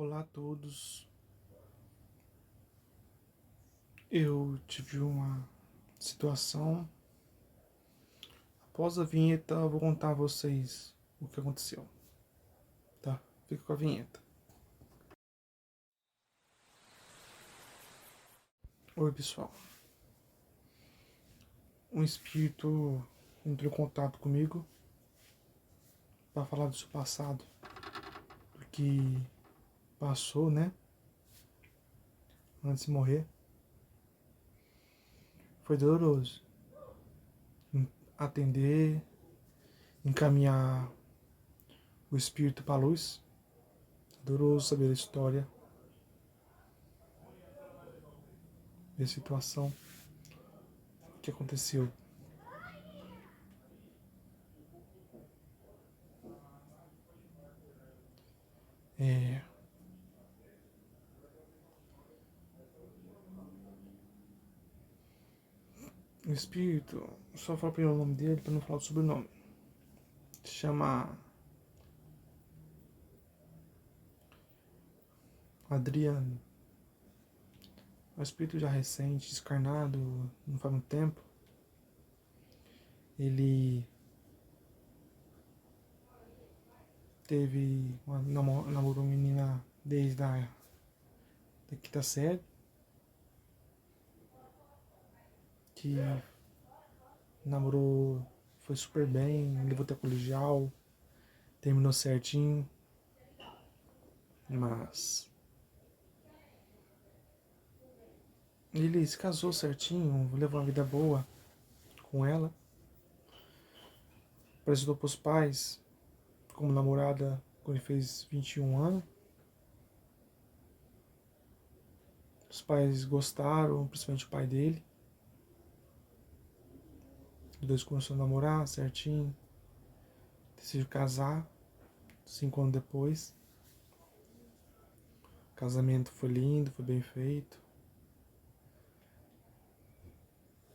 Olá a todos. Eu tive uma situação. Após a vinheta, eu vou contar a vocês o que aconteceu. Tá? Fica com a vinheta. Oi, pessoal. Um espírito entrou em contato comigo para falar do seu passado, do que passou, né? Antes de morrer. Foi doloroso. Atender, encaminhar o espírito para a luz. Doloroso saber a história, a situação que aconteceu. O espírito, só falar primeiro o nome dele para não falar o sobrenome. Se chama Adriano. É um espírito já recente, descarnado, não faz muito tempo. Ele teve namorou uma menina desde a da quinta série, que namorou, foi super bem, levou até colegial, terminou certinho, mas ele se casou certinho, levou uma vida boa com ela, apresentou para os pais como namorada quando ele fez 21 anos. Os pais gostaram, principalmente o pai dele. Os dois começaram a namorar certinho, decidiram casar 5 anos depois. O casamento foi lindo, foi bem feito.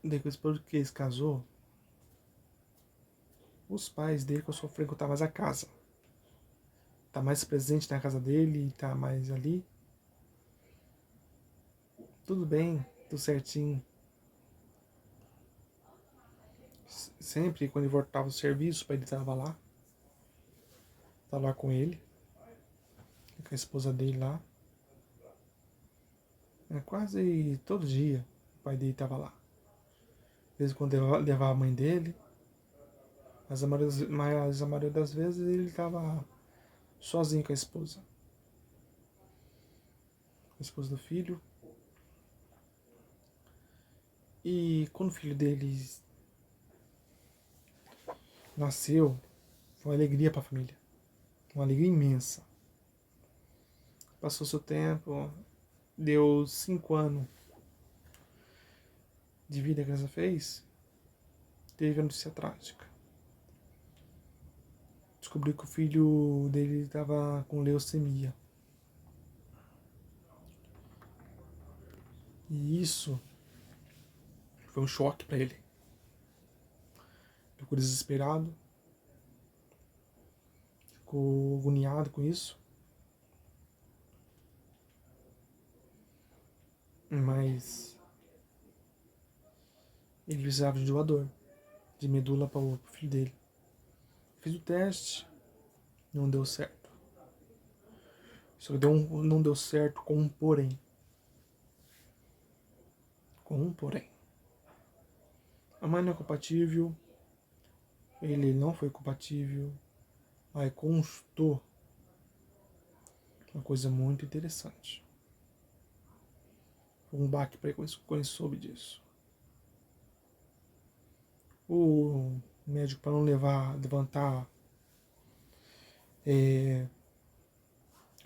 Depois que ele se casou, os pais dele começaram a frequentar mais a casa. Tá mais presente na casa dele, tá mais ali. Tudo bem, tudo certinho. Sempre quando ele voltava do serviço, o pai dele estava lá. Tava lá com ele, com a esposa dele lá. Quase todo dia o pai dele estava lá. Às vezes quando levava a mãe dele, mas a maioria das vezes ele estava sozinho com a esposa do filho. E quando o filho deles nasceu, foi uma alegria para a família, uma alegria imensa. Passou seu tempo, deu 5 anos de vida que ela fez, teve a notícia trágica. Descobriu que o filho dele estava com leucemia. E isso foi um choque para ele. Ficou desesperado, ficou agoniado com isso. Mas ele precisava de doador de medula para o filho dele. Fiz o teste, não deu certo. Só que não deu certo com um porém. Com um porém. A mãe não é compatível, ele não foi compatível, aí constou uma coisa muito interessante. Foi um baque para ele quando ele soube disso. O médico, para não levantar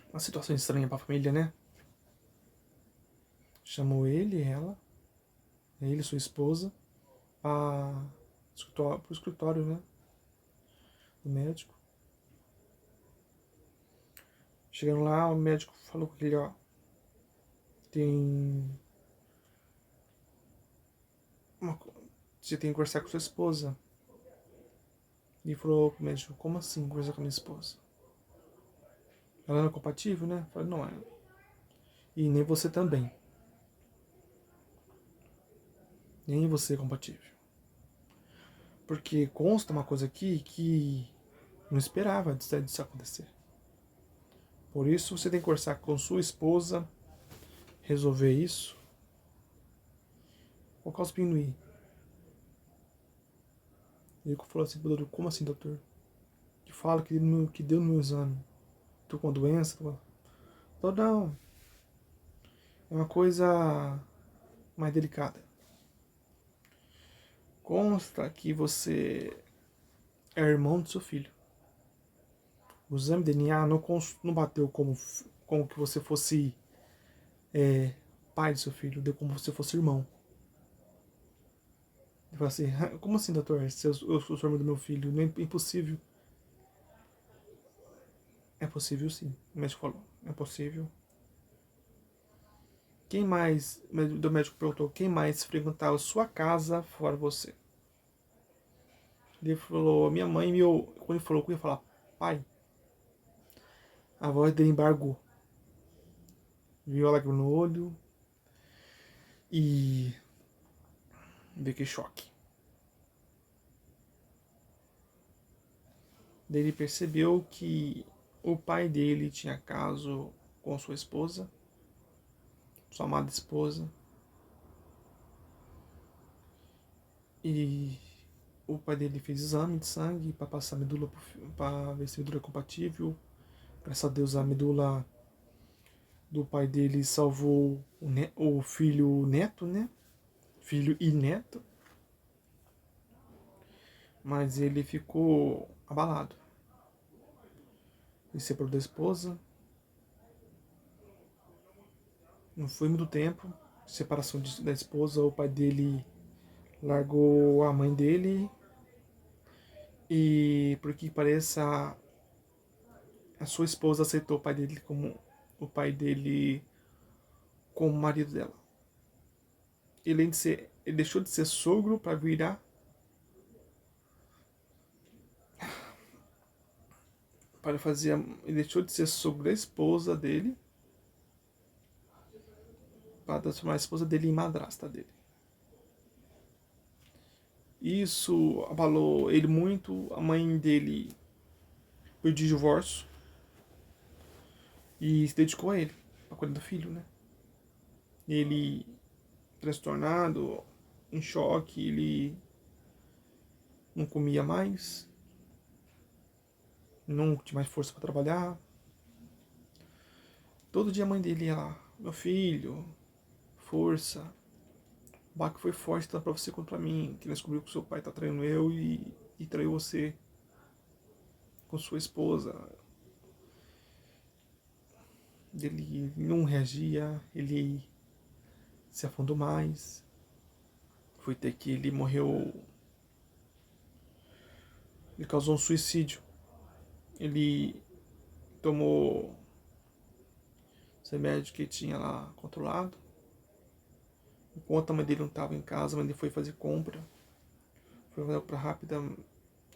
uma situação estranha para a família, né? Chamou ele e sua esposa, para o escritório, né? Do médico. Chegando lá, o médico falou com ele, ó, você tem que conversar com sua esposa. E falou pro médico, como assim conversar com a minha esposa? Ela não é compatível, né? Eu falei, não é. E nem você também. Nem você é compatível. Porque consta uma coisa aqui que não esperava disso acontecer. Por isso você tem que conversar com sua esposa, resolver isso. Colocar os pinguim. Ele falou assim, doutor, como assim, doutor? Que fala que deu no meu exame. Tô com a doença? Tô... Não, é uma coisa mais delicada. Consta que você é irmão do seu filho. O exame de DNA não bateu como que você fosse pai do seu filho, deu como se você fosse irmão. Ele falou assim, como assim, doutor? Eu sou irmão do meu filho, não é impossível. É possível sim, o médico falou, é possível. Quem mais, o médico perguntou, quem mais frequentava sua casa fora você? Ele falou, minha mãe, quando ele falou que eu ia falar pai, a voz dele embargou. Viu a lágrima no olho e veio que choque. Daí ele percebeu que o pai dele tinha caso com sua esposa, sua amada esposa, e o pai dele fez exame de sangue para passar a medula, para ver se a medula é compatível. Graças a Deus a medula do pai dele salvou o filho neto, né? Filho e neto. Mas ele ficou abalado. Ele se separou da esposa. Não foi muito tempo. Separação da esposa, o pai dele largou a mãe dele. E por que pareça, a sua esposa aceitou o pai dele como marido dela. Ele deixou de ser sogro para virar para fazer, ele deixou de ser sogro da esposa dele para transformar a esposa dele em madrasta dele. Isso abalou ele muito. A mãe dele pediu divórcio e se dedicou a ele, para cuidar do filho, né? Ele, transtornado, em choque, ele não comia mais, não tinha mais força para trabalhar. Todo dia a mãe dele ia lá, meu filho, força, o baque foi forte tanto pra você quanto pra mim, que descobriu que seu pai tá traindo eu e traiu você com sua esposa. Ele não reagia, ele se afundou mais. Foi ter que ele morreu. Ele causou um suicídio. Ele tomou os remédios que tinha lá controlado. Enquanto a mãe dele não estava em casa, a mãe dele foi fazer compra. Foi fazer compra rápida.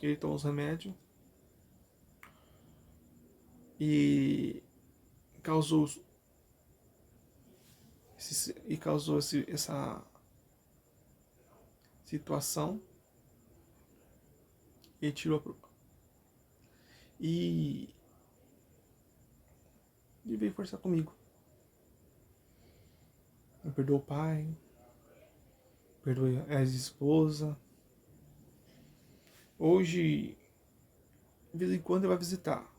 Ele tomou os remédios. E causou essa situação e tirou a prova. E ele veio conversar comigo. Me perdoou o pai, perdoou a ex-esposa. Hoje, de vez em quando, ele vai visitar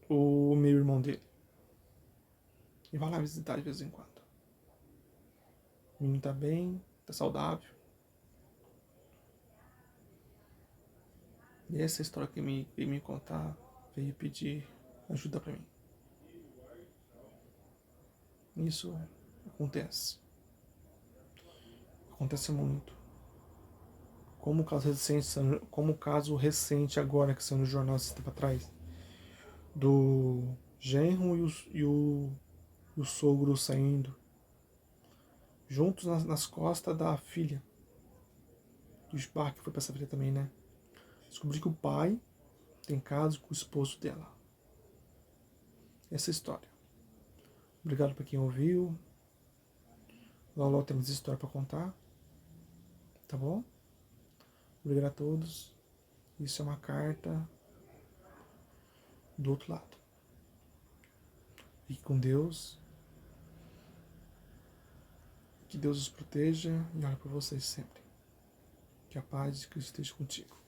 o meu irmão dele. E vai lá visitar de vez em quando. O menino tá bem, tá saudável. E essa história que ele veio me contar, veio pedir ajuda pra mim. Isso acontece. Acontece muito. Como o caso recente agora que saiu no jornal esse tempo atrás, do genro e o sogro saindo juntos nas costas da filha. E o Spark foi pra essa filha também, né? Descobri que o pai tem caso com o esposo dela. essa história. Obrigado para quem ouviu. Logo temos história para contar. Tá bom? Obrigado a todos. Isso é uma carta do outro lado. Fique com Deus. Que Deus os proteja e olhe por vocês sempre. Que a paz de Cristo esteja contigo.